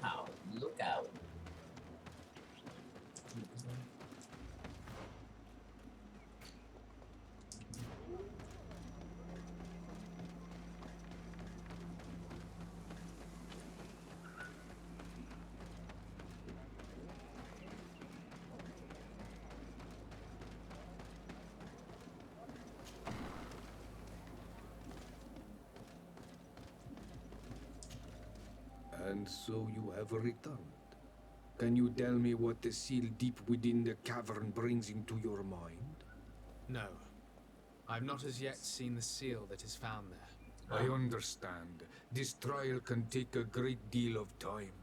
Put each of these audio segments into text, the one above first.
Look out! Look out! And so you have returned. Can you tell me what the seal deep within the cavern brings into your mind? No. I've not as yet seen the seal that is found there. I understand. This trial can take a great deal of time.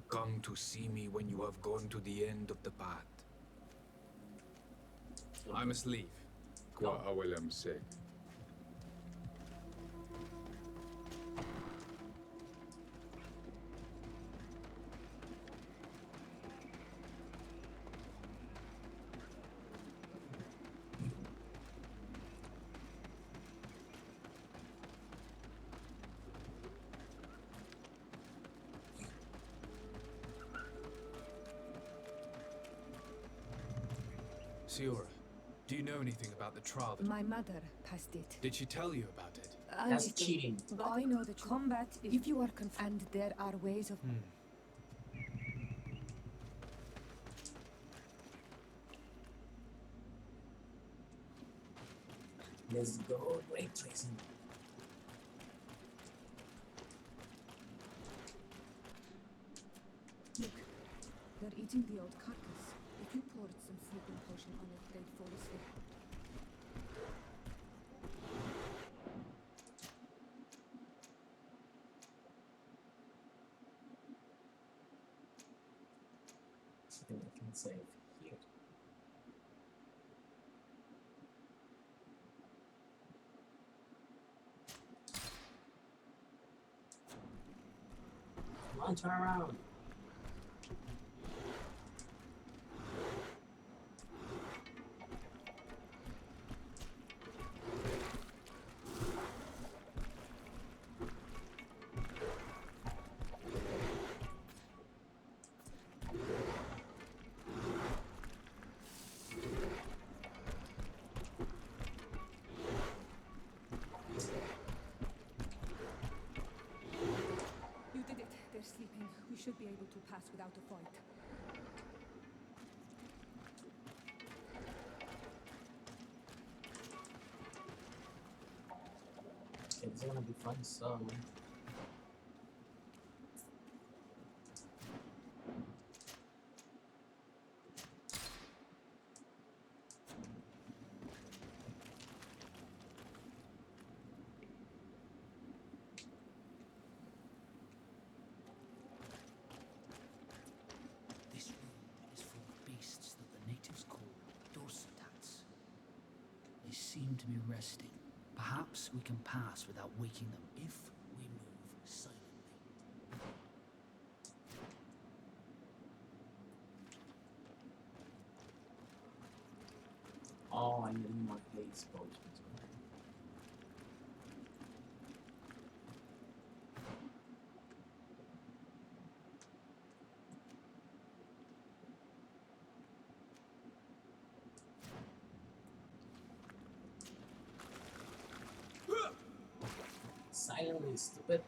Come to see me when you have gone to the end of the path. I must leave. Qua awelem sec. Siora, do you know anything about the trial? My mother passed it. Did she tell you about it? That's cheating. But I know the combat, if you are and there are ways of... Let's go, ray tracing. Look, they're eating the old carcass. If you poured some sleeping potion on it, they'd fall asleep. I think I can save here. Come on, turn around. You did it. They're sleeping. We should be able to pass without a fight. It's gonna be fun, so. This room is full of beasts that the natives call dorsitats. They seem to be resting. Perhaps we can pass without waking them if we move silently. Oh, I need more haze potions. Silently, stupid.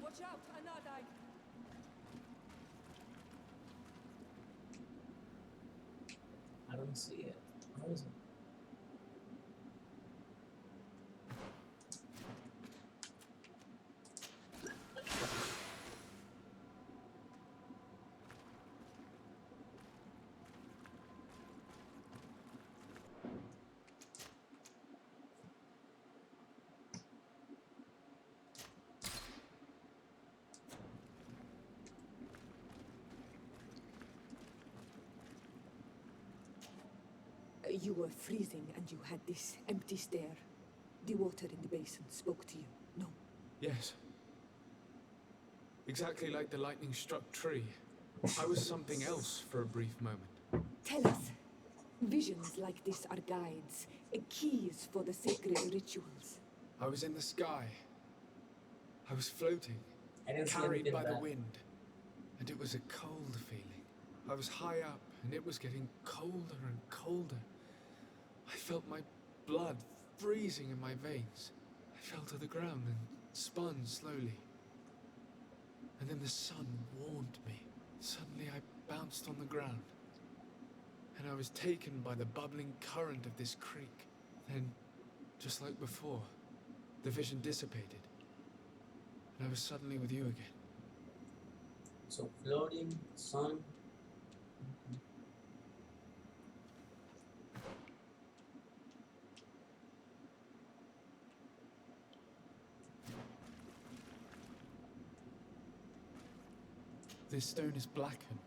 Watch out, Anadai! don't see it. Where is it? You were freezing and you had this empty stare. The water in the basin spoke to you, no? Yes. Exactly like the lightning-struck tree. I was something else for a brief moment. Tell us. Visions like this are guides, keys for the sacred rituals. I was in the sky. I was floating, I didn't see carried anything by the bad. wind. And it was a cold feeling. I was high up, and it was getting colder and colder. I felt my blood freezing in my veins. I fell to the ground and spun slowly. And then the sun warmed me. Suddenly I bounced on the ground. And I was taken by the bubbling current of this creek. Then, just like before, the vision dissipated. And I was suddenly with you again. So floating, sun. This stone is blackened,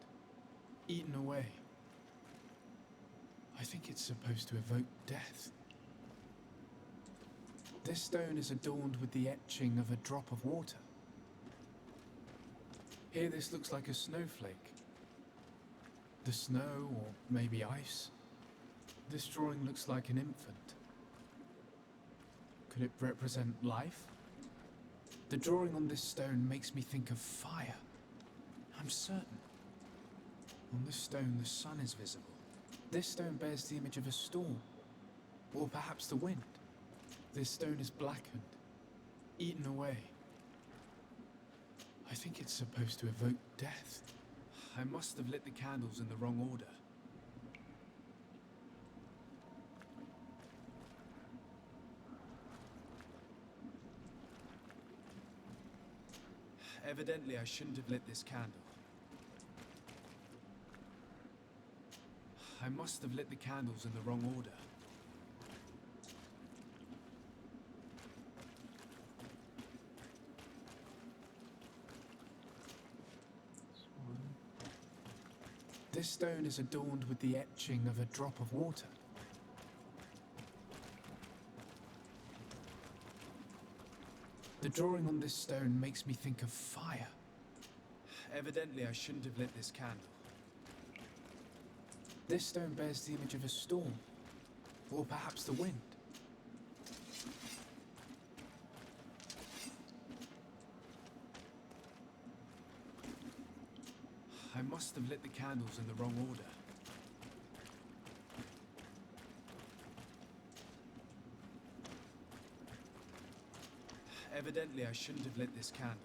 eaten away. I think it's supposed to evoke death. This stone is adorned with the etching of a drop of water. Here this looks like a snowflake. The snow, or maybe ice. This drawing looks like an infant. Could it represent life? The drawing on this stone makes me think of fire. I'm certain. On this stone, the sun is visible. This stone bears the image of a storm, or perhaps the wind. This stone is blackened, eaten away. I think it's supposed to evoke death. I must have lit the candles in the wrong order. Evidently, I shouldn't have lit this candle. I must have lit the candles in the wrong order. This stone is adorned with the etching of a drop of water. The drawing on this stone makes me think of fire. Evidently, I shouldn't have lit this candle. This stone bears the image of a storm, or perhaps the wind. I must have lit the candles in the wrong order. Evidently, I shouldn't have lit this candle.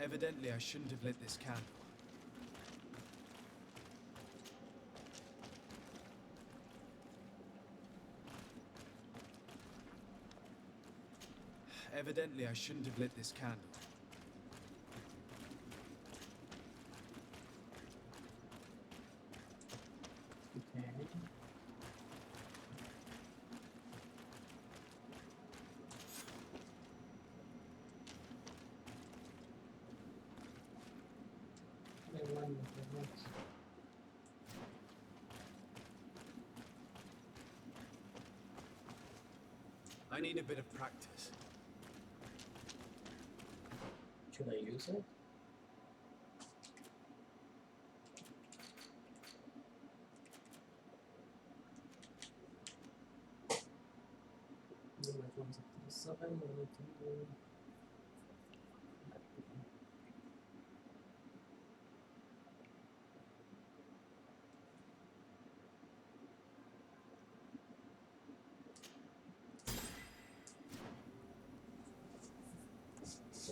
Evidently, I shouldn't have lit this candle. Evidently, I shouldn't have lit this candle. Okay. I need a bit of practice. Should I use it? My phone's up to 7, what I can do.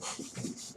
Let's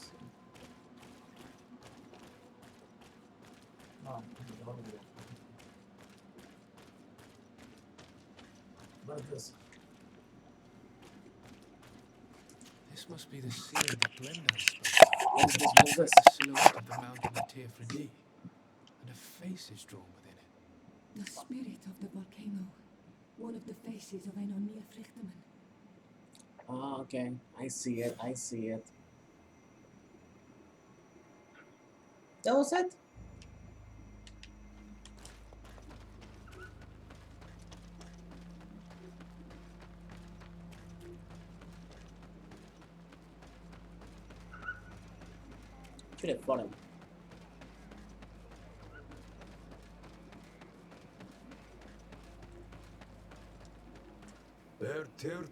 see. Oh, what is this? This must be the seal that Glendan spoke. What is this? What is this? The silhouette of the mountain of Teofredi, and a face is drawn within it. The spirit of the volcano. One of the faces of Einar Frichtemann. Ah, okay. I see it. I see it. That was it? Should have fought him.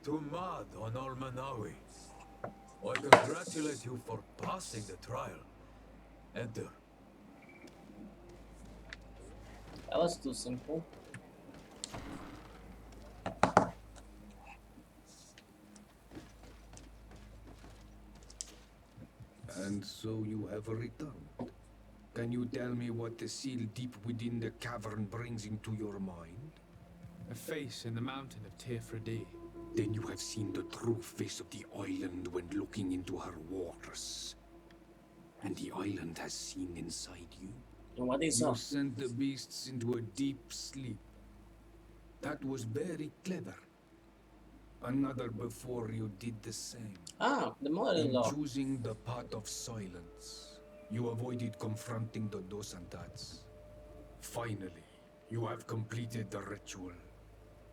to Mad on Almanawi. I congratulate you for passing the trial. Enter. That was too simple. And so you have returned. Can you tell me what the seal deep within the cavern brings into your mind? A face in the mountain of Teofredi. Then you have seen the true face of the island when looking into her waters. And the island has seen inside you. And what is You up? sent the beasts into a deep sleep. That was very clever. Another before you did the same. Ah, the In mother-in-law. choosing the path of silence, you avoided confronting the Dosantats. Finally, you have completed the ritual.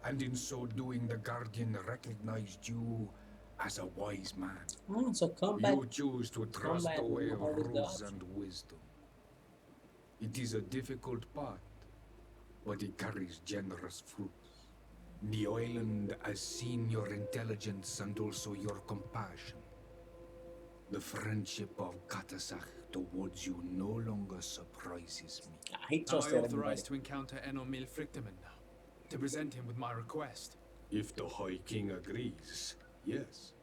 And in so doing, the Guardian recognized you as a wise man. Ah, so combat. You choose to trust combat the way of all the rules gods. and wisdom. It is a difficult path, but it carries generous fruits. The island has seen your intelligence and also your compassion. The friendship of Katasach towards you no longer surprises me. Ah, he Am I trusted everybody. authorized to encounter Enomil Frichtemann now? To present him with my request? If the High King agrees, yes.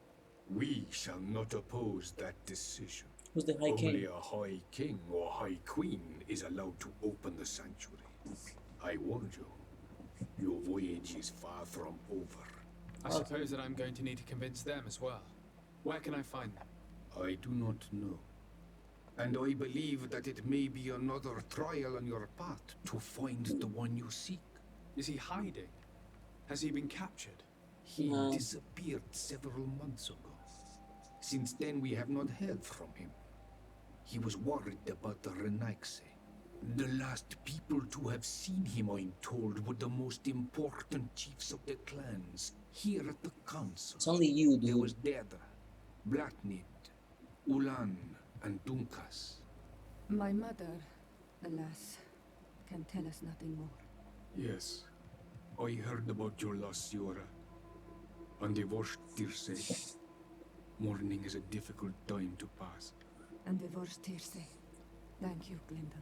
We shall not oppose that decision. Who's the High Only King? a High King or High Queen is allowed to open the sanctuary. I warned you. Your voyage is far from over. I suppose that I'm going to need to convince them as well. Where can I find them? I do not know. And I believe that it may be another trial on your path to find the one you seek. Is he hiding? Has he been captured? He No. disappeared several months ago. Since then, we have not heard from him. He was worried about the Renaxe. The last people to have seen him, I'm told, were the most important chiefs of the clans here at the council. It's only you, There dude. was Deirdre, Blatnid, Ulan, and Dunkas. My mother, alas, can tell us nothing more. Yes, I heard about your loss, Siora. And the worst Tirse. Mourning is a difficult time to pass. And the worst Tirse. Thank you, Glinda.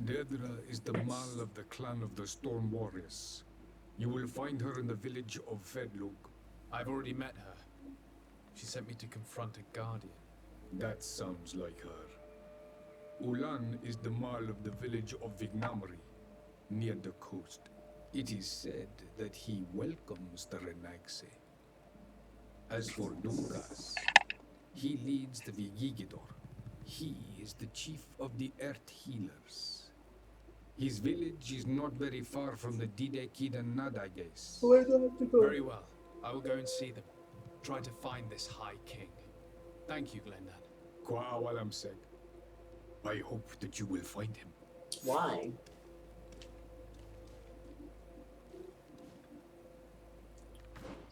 Dedra is the Mal of the clan of the Storm Warriors. You will find her in the village of Fedlug. I've already met her. She sent me to confront a guardian. That sounds like her. Ulan is the Mal of the village of Vignamri, near the coast. It is said that he welcomes the Renaxe. As for Dunkas, he leads the Vigigidor. He is the chief of the Earth Healers. His village is not very far from the Dide I guess. Where do I have to go? Very well. I will go and see them. Try to find this High King. Thank you, Glendan. Kwa'awalam said. I hope that you will find him. Why?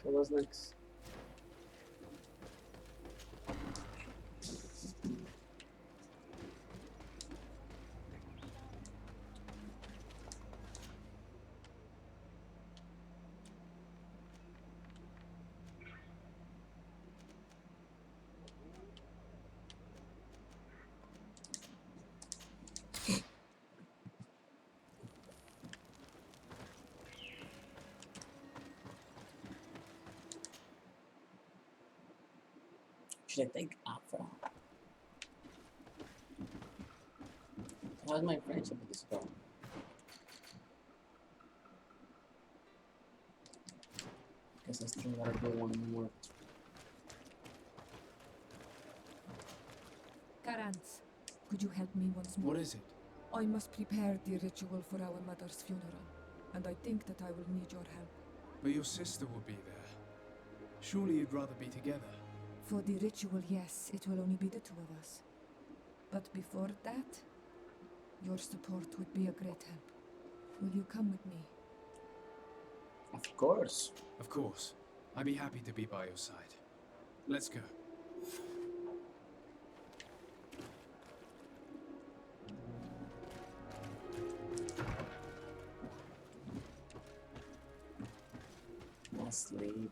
So what's next? Should I take Afra? How's my friendship with this girl? Guess I still gotta do one more. Karantz, could you help me once more? What is it? I must prepare the ritual for our mother's funeral, and I think that I will need your help. But your sister will be there. Surely you'd rather be together. For the ritual, yes, it will only be the two of us. But before that, your support would be a great help. Will you come with me? Of course. Of course. I'd be happy to be by your side. Let's go. Asleep.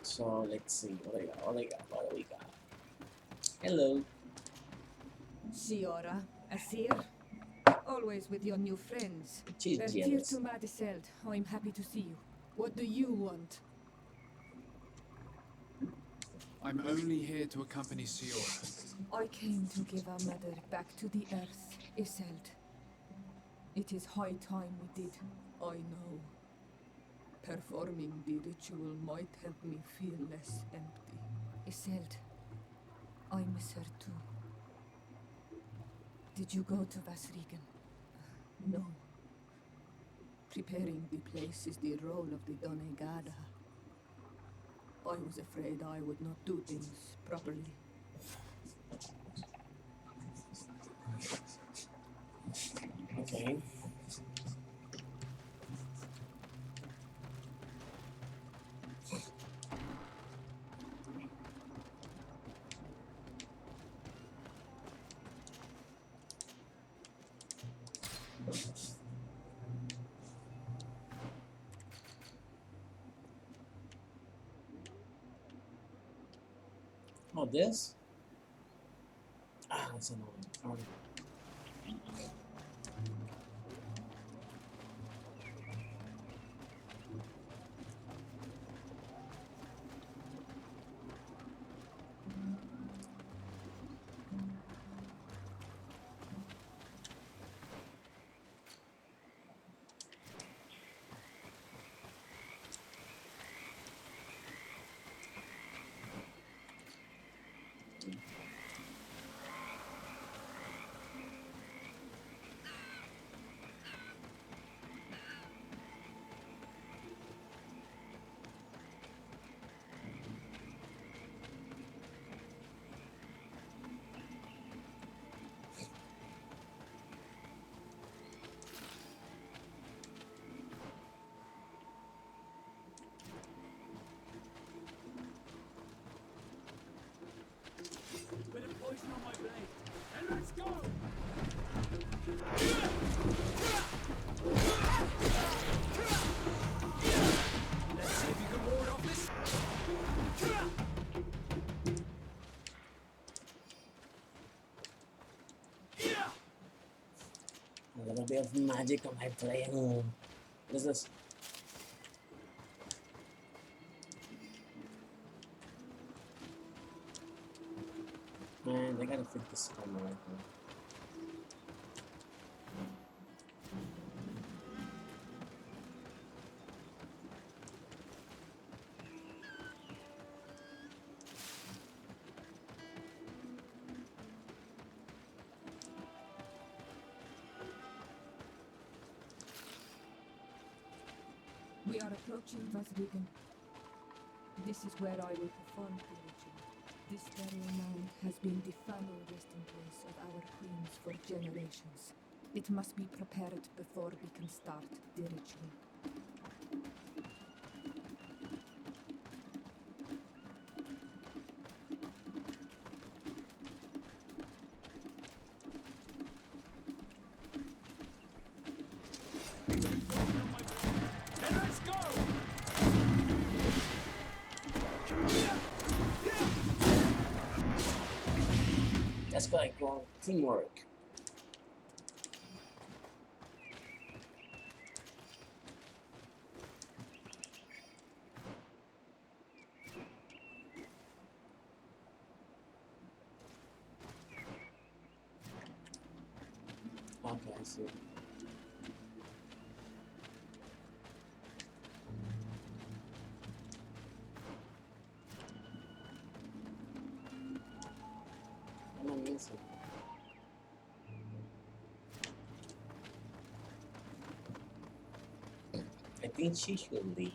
So let's see what I got. What do we got? Hello. Siora, Asir, always with your new friends. She's Bertir jealous. to Madiseld, I'm happy to see you. What do you want? I'm only here to accompany Siora. I came to give our mother back to the earth, Iselt. It is high time we did, I know. Performing the ritual might help me feel less empty. Iselt, I miss her too. Did you go to Vasrigan? No. Preparing the place is the role of the Donegada. I was afraid I would not do things properly. Okay. Oh, this? Ah, that's annoying. Alright. Bit of poison on my blade. And let's go! Let's see if you can ward off this. A little bit of magic on my playing. What is this? Man, they gotta fit this camera right now. We are approaching Vasrigan. This is where I will perform the ritual. This burial mound has been the final resting place of our queens for generations. It must be prepared before we can start the ritual. That's what I call teamwork. Okay, I see. What am I missing? I think she should leave.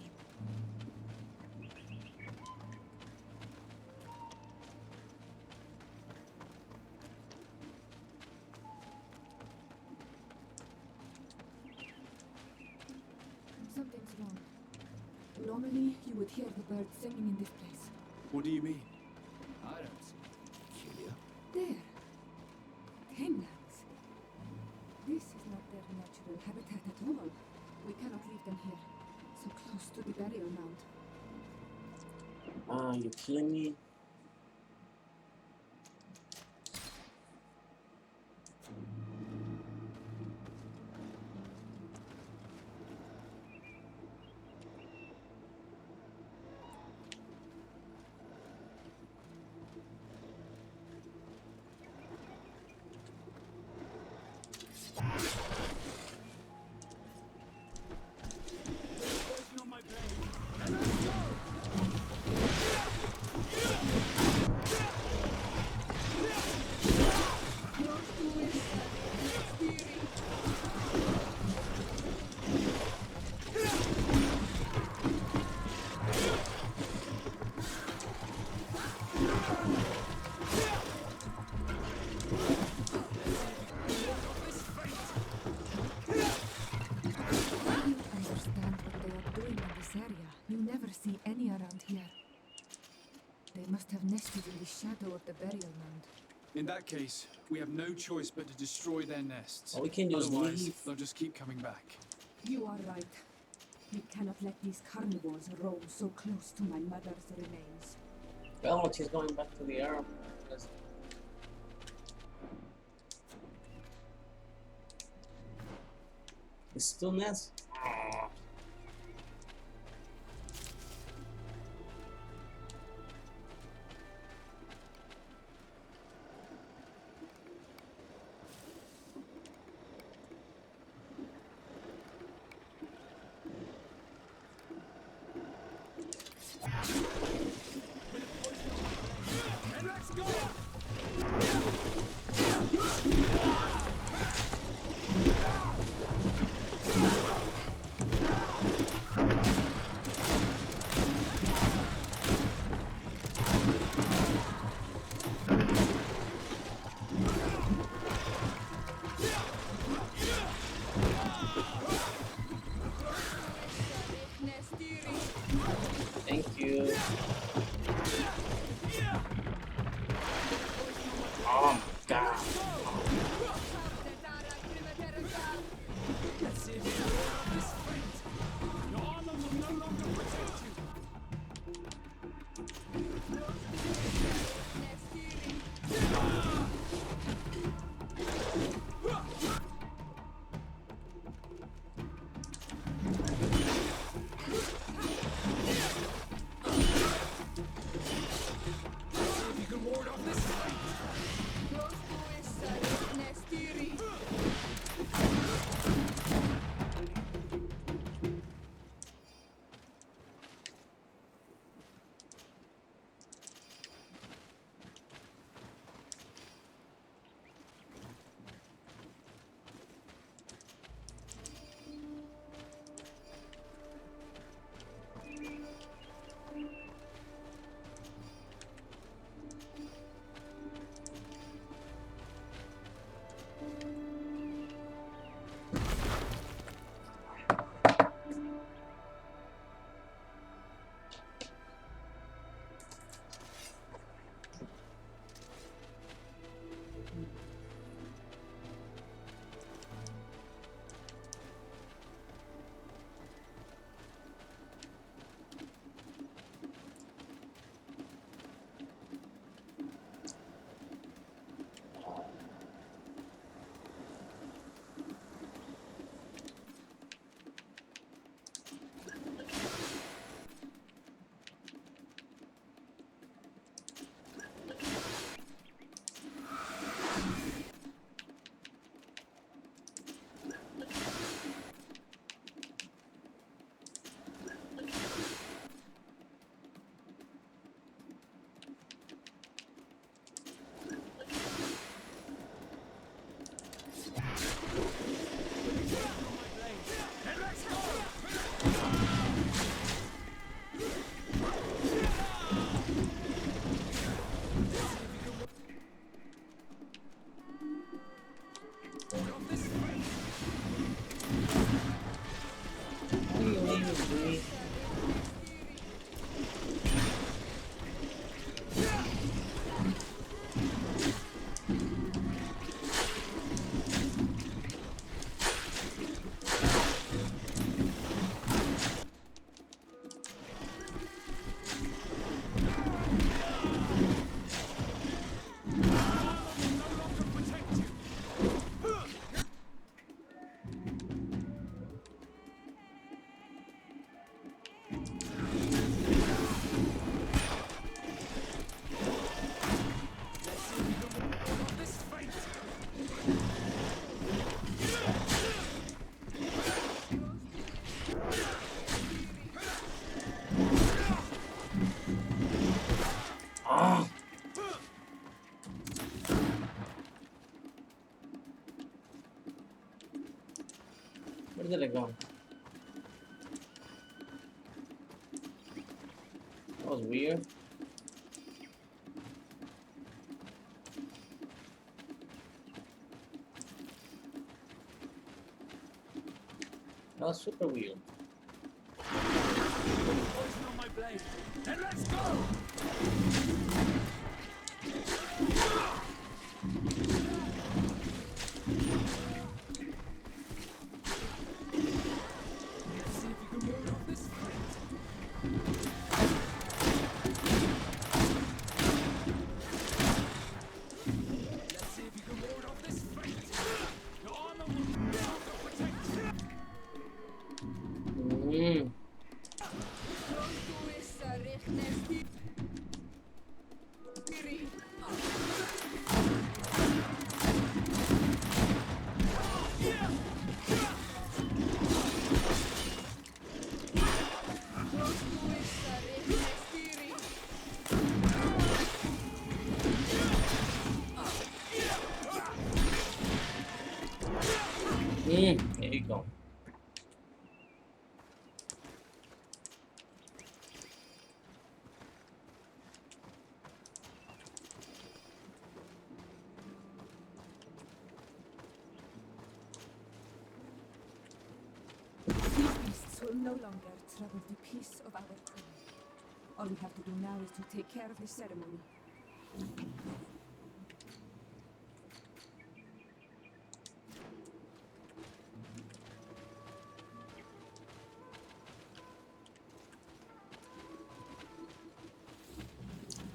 Something's wrong. Normally, you would hear the birds singing in this place. What do you mean? I don't see anything peculiar. There. Hanglands. This is not their natural habitat at all. We cannot leave them here. So close to the burial mound. You killing me? Nested in the shadow of the burial mound. In that case, we have no choice but to destroy their nests. Or we can just Otherwise, leave. they'll just keep coming back. You are right. We cannot let these carnivores roam so close to my mother's remains. Well, she's going back to the Arab. It's still Ness. Thank you. Oh my god. Your armor will no longer protect you. You can ward off this fight. Where did it go? That was weird. That was super weird. Poison on my blade. Then let's go! Let's see if you can ward off this fight. Let's see if you can ward off this fight. Your armor will not protect you. Mm. There you go. These beasts will no longer trouble the peace of our queen. All we have to do now is to take care of the ceremony.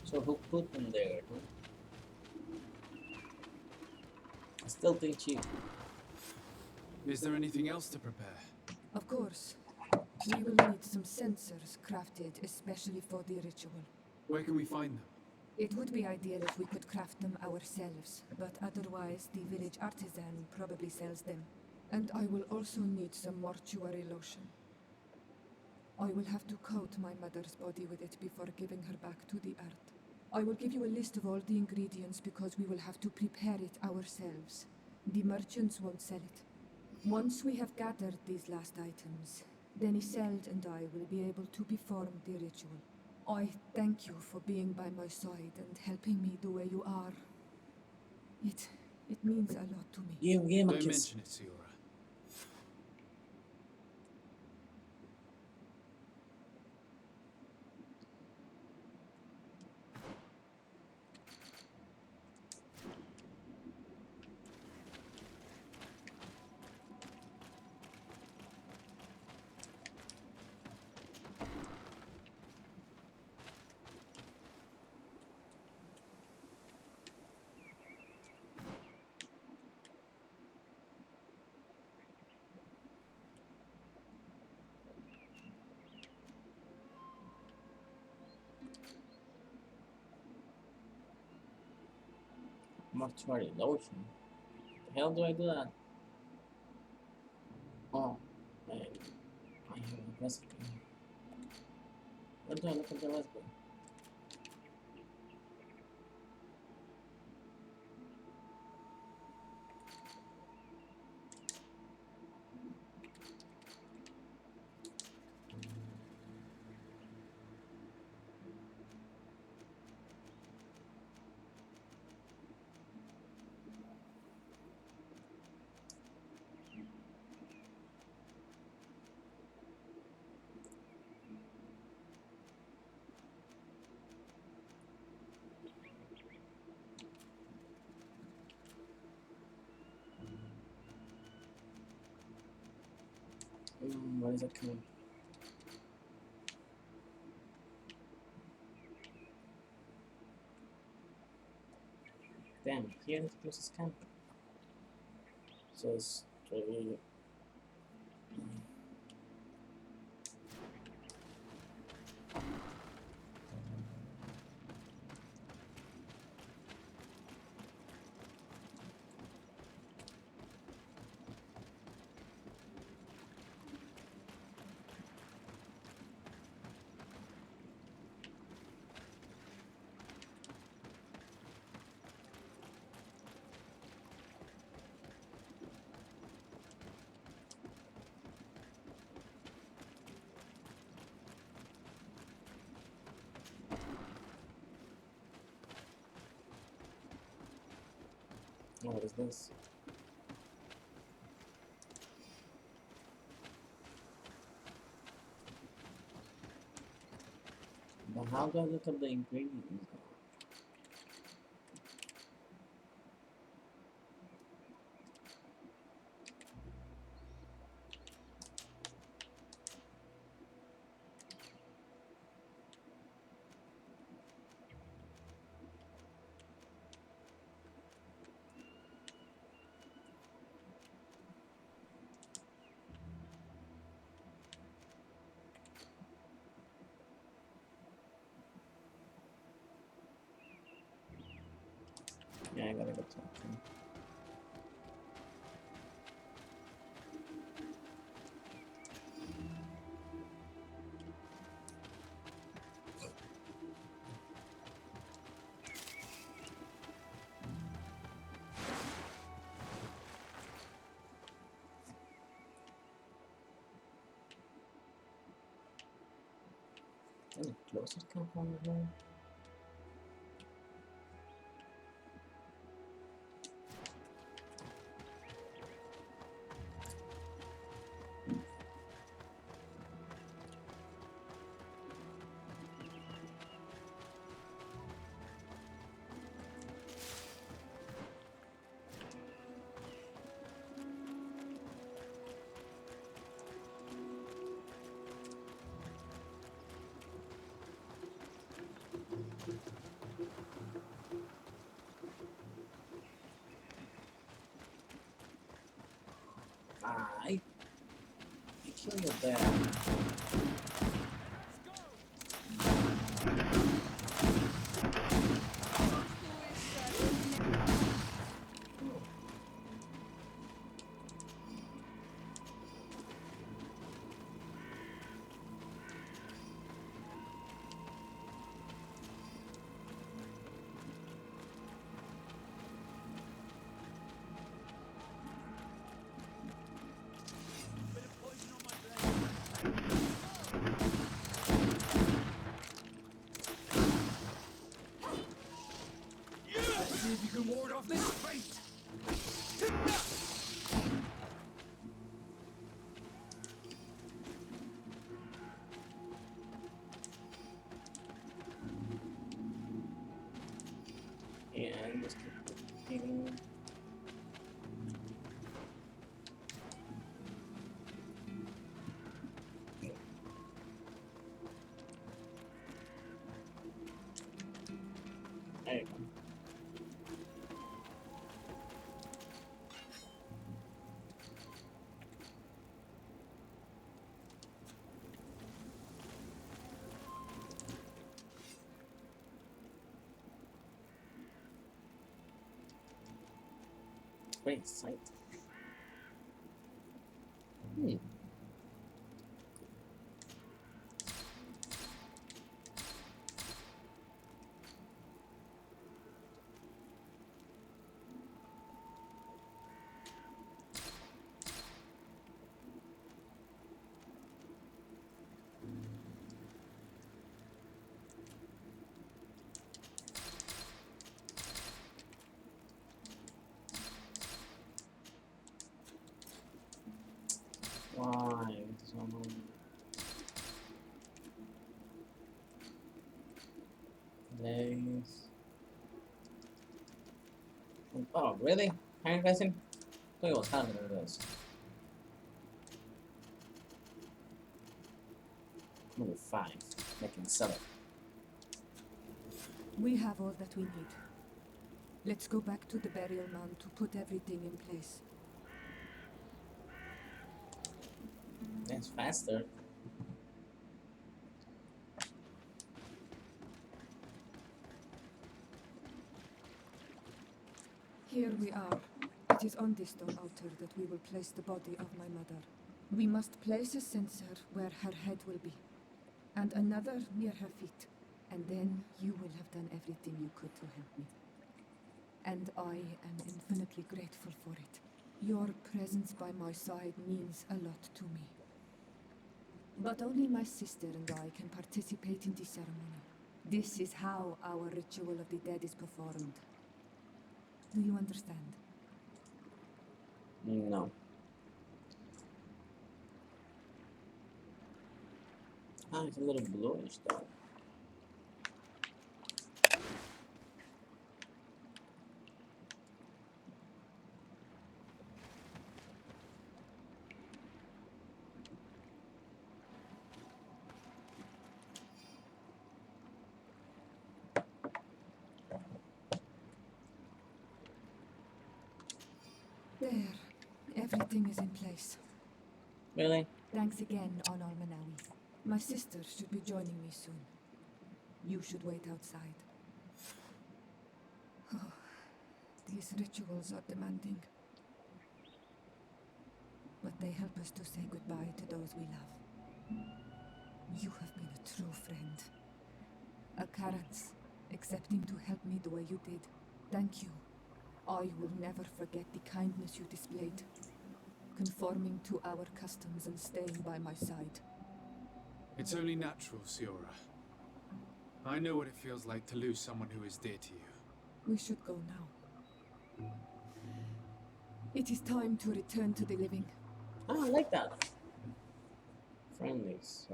So who put them there? I still think she. Is there anything else to prepare? Of course. We will need some sensors crafted especially for the ritual. Where can we find them? It would be ideal if we could craft them ourselves, but otherwise the village artisan probably sells them. And I will also need some mortuary lotion. I will have to coat my mother's body with it before giving her back to the earth. I will give you a list of all the ingredients because we will have to prepare it ourselves. The merchants won't sell it. Once we have gathered these last items, then Isolde and I will be able to perform the ritual. I thank you for being by my side and helping me the way you are. It means a lot to me. Give him a Don't kiss. mention it, Siora. Mortuary lotion. The hell do I do that? Oh, I have a recipe. Where do I look at the recipe? Where is it coming? Damn, here is the closest camp. So it's really. What is this? But how do I look up the ingredients? Yeah, I gotta go talk to him. Is the closest compound room? I kill you there. See if you can ward off this fate! And just keep hitting. There you go. Great sight. Why? Legs. Oh, really? Iron Basin? I thought it was harder than this. Number 5. I can sell it. We have all that we need. Let's go back to the burial mound to put everything in place. That's faster. Here we are. It is on this stone altar that we will place the body of my mother. We must place a censer where her head will be, and another near her feet. And then you will have done everything you could to help me. And I am infinitely grateful for it. Your presence by my side means a lot to me. But only my sister and I can participate in the ceremony. This is how our ritual of the dead is performed. Do you understand? No. Ah, it's a little bluish though. There. Everything is in place. Really? Thanks again, on Almanawi. My sister should be joining me soon. You should wait outside. These rituals are demanding. But they help us to say goodbye to those we love. You have been a true friend. A Karatz, accepting to help me the way you did. Thank you. I will never forget the kindness you displayed. Conforming to our customs and staying by my side. It's only natural, Siora. I know what it feels like to lose someone who is dear to you. We should go now. It is time to return to the living. Oh, I like that. Friendlies.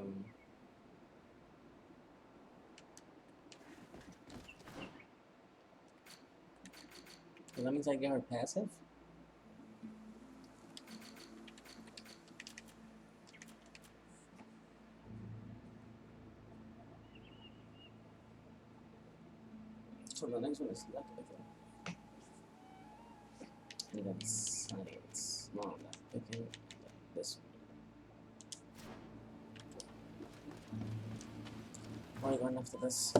So that means I get her passive? So the next one is luck, I think. And then science. No, I'm not picking this one. Why are you going after this?